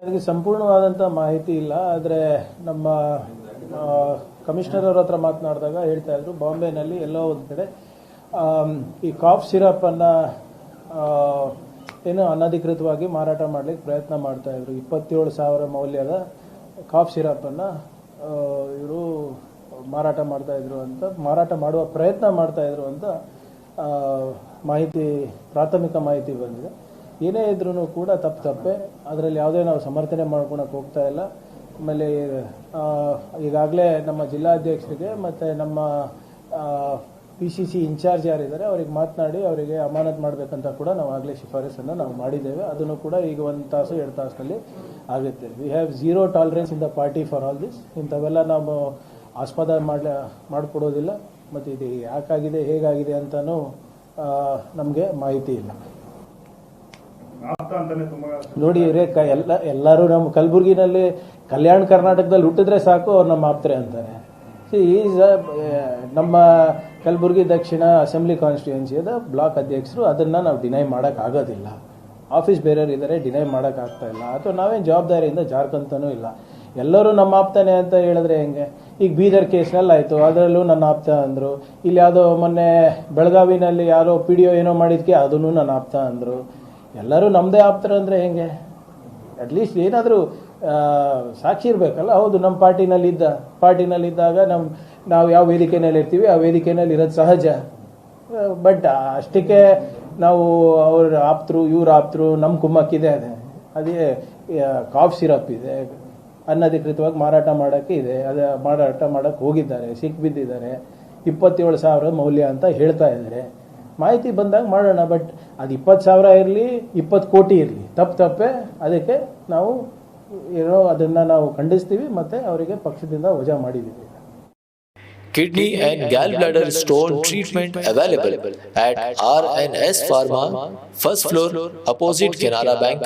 ನನಗೆ ಸಂಪೂರ್ಣವಾದಂಥ ಮಾಹಿತಿ ಇಲ್ಲ. ಆದರೆ ನಮ್ಮ ಕಮಿಷನರ್ ಅವ್ರ ಹತ್ರ ಮಾತನಾಡಿದಾಗ ಹೇಳ್ತಾ ಇದ್ರು, ಬಾಂಬೆನಲ್ಲಿ ಎಲ್ಲೋ ಒಂದು ಕಡೆ ಈ ಕಾಫ್ ಸಿರಪ್ಪನ್ನು ಏನು ಅನಧಿಕೃತವಾಗಿ ಮಾರಾಟ ಮಾಡಲಿಕ್ಕೆ ಪ್ರಯತ್ನ ಮಾಡ್ತಾ ಇದ್ರು. 27,000 ಮೌಲ್ಯದ ಕಾಫ್ ಸಿರಪ್ಪನ್ನು ಇವರು ಮಾರಾಟ ಮಾಡ್ತಾ ಇದ್ರು ಅಂತ, ಮಾರಾಟ ಮಾಡುವ ಪ್ರಯತ್ನ ಮಾಡ್ತಾ ಇದ್ರು ಅಂತ ಮಾಹಿತಿ, ಪ್ರಾಥಮಿಕ ಮಾಹಿತಿ ಬಂದಿದೆ. ಏನೇ ಇದ್ರೂ ಕೂಡ ತಪ್ಪೇ, ಅದರಲ್ಲಿ ಯಾವುದೇ ನಾವು ಸಮರ್ಥನೆ ಮಾಡ್ಕೊಳಕ್ಕೆ ಹೋಗ್ತಾ ಇಲ್ಲ. ಆಮೇಲೆ ಈಗಾಗಲೇ ನಮ್ಮ ಜಿಲ್ಲಾಧ್ಯಕ್ಷರಿಗೆ ಮತ್ತು ನಮ್ಮ PCC ಇನ್ಚಾರ್ಜ್ ಯಾರಿದ್ದಾರೆ ಅವರಿಗೆ ಮಾತನಾಡಿ ಅವರಿಗೆ ಅಮಾನತ್ ಮಾಡಬೇಕಂತ ಕೂಡ ನಾವು ಆಗಲೇ ಶಿಫಾರಸನ್ನು ನಾವು ಮಾಡಿದ್ದೇವೆ. ಅದನ್ನು ಕೂಡ ಈಗ 1 ತಾಸು 2 ತಾಸಿನಲ್ಲಿ ಆಗುತ್ತೆ. We have zero tolerance in the party for all this. ಇಂಥವೆಲ್ಲ ನಾವು ಆಸ್ಪದ ಮಾಡಿಕೊಡೋದಿಲ್ಲ. ಮತ್ತು ಇದು ಯಾಕಾಗಿದೆ ಹೇಗಾಗಿದೆ ಅಂತಲೂ ನಮಗೆ ಮಾಹಿತಿ ಇಲ್ಲ. ನೋಡಿ ಎಲ್ಲರೂ ನಮ್ಮ ಕಲಬುರಗಿನಲ್ಲಿ ಕಲ್ಯಾಣ ಕರ್ನಾಟಕದಲ್ಲಿ ಹುಟ್ಟಿದ್ರೆ ಸಾಕು ಅವ್ರು ನಮ್ಮ ಆಪ್ತರೆ ಅಂತಾರೆ. ನಮ್ಮ ಕಲಬುರಗಿ ದಕ್ಷಿಣ ಅಸೆಂಬ್ಲಿ ಕಾನ್ಸ್ಟಿಟ್ಯೂನ್ಸಿಯದ ಬ್ಲಾಕ್ ಅಧ್ಯಕ್ಷರು ಅದನ್ನು ನಾವು ಡಿನೈ ಮಾಡೋಕ್ಕಾಗೋದಿಲ್ಲ. ಆಫೀಸ್ ಬೇರೆಯವ್ರು ಇದ್ದಾರೆ, ಡಿನೈ ಮಾಡೋಕ್ಕಾಗ್ತಾ ಇಲ್ಲ. ಅಥವಾ ನಾವೇನು ಜವಾಬ್ದಾರಿಯಿಂದ ಜಾರ್ಕಂತನೂ ಇಲ್ಲ. ಎಲ್ಲರೂ ನಮ್ಮ ಆಪ್ತಾನೆ ಅಂತ ಹೇಳಿದ್ರೆ ಹೆಂಗೆ? ಈಗ ಬೀದರ್ ಕೇಸ್ನಲ್ಲಿ ಆಯಿತು, ಅದರಲ್ಲೂ ನನ್ನ ಆಪ್ತ ಅಂದರು. ಇಲ್ಲಿ ಯಾವುದೋ ಮೊನ್ನೆ ಬೆಳಗಾವಿನಲ್ಲಿ ಯಾರೋ PDO ಏನೋ ಮಾಡಿದ್ಕೆ ಅದನ್ನು ನನ್ನ ಆಪ್ತ ಅಂದರು. ಎಲ್ಲರೂ ನಮ್ಮದೇ ಆಪ್ತರು ಅಂದರೆ ಹೆಂಗೆ? ಅಟ್ಲೀಸ್ಟ್ ಏನಾದರೂ ಸಾಕ್ಷಿ ಇರಬೇಕಲ್ಲ. ಹೌದು, ನಮ್ಮ ಪಾರ್ಟಿನಲ್ಲಿದ್ದಾಗ ನಾವು ಯಾವ ವೇದಿಕೆಯಲ್ಲಿ ಇರ್ತೀವಿ ಆ ವೇದಿಕೆಯಲ್ಲಿ ಇರೋದು ಸಹಜ. ಬಟ್ ಅಷ್ಟಕ್ಕೆ ನಾವು ಅವ್ರ ಆಪ್ತರು ಇವ್ರ ಆಪ್ತರು ನಮ್ಮ ಕುಮ್ಮಕ್ಕಿದೆ. ಅದೇ ಕಾಫ್ ಸಿರಪ್ ಇದೆ, ಅನಧಿಕೃತವಾಗಿ ಮಾರಾಟ ಮಾಡೋಕ್ಕೆ ಇದೆ. ಅದು ಮಾರಾಟ ಮಾಡೋಕ್ಕೆ ಹೋಗಿದ್ದಾರೆ, ಸಿಕ್ಬಿದ್ದಿದ್ದಾರೆ. 27,000 ಮೌಲ್ಯ ಅಂತ ಹೇಳ್ತಾ ಇದ್ದಾರೆ. ಮಾಹಿತಿ ಬಂದಾಗ ಮಾಡೋಣ. ಬಟ್ ಅದು 20,000 ಇರಲಿ, 20 ಕೋಟಿ ಇರಲಿ, ತಪ್ಪೇ. ಅದಕ್ಕೆ ನಾವು ಅದನ್ನು ನಾವು ಖಂಡಿಸ್ತೀವಿ ಮತ್ತು ಅವರಿಗೆ ಪಕ್ಷದಿಂದ ವಜಾ ಮಾಡಿದ್ದೀವಿ. Kidney and gallbladder stone treatment available at RNS Pharma, first floor, opposite Canara Bank,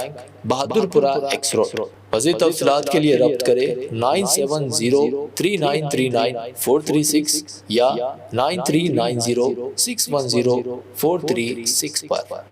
Bahadurpura X Road. मज़ीद तफ़सीलात के लिए रब्त करें 9703939436 या 9390610436 पर।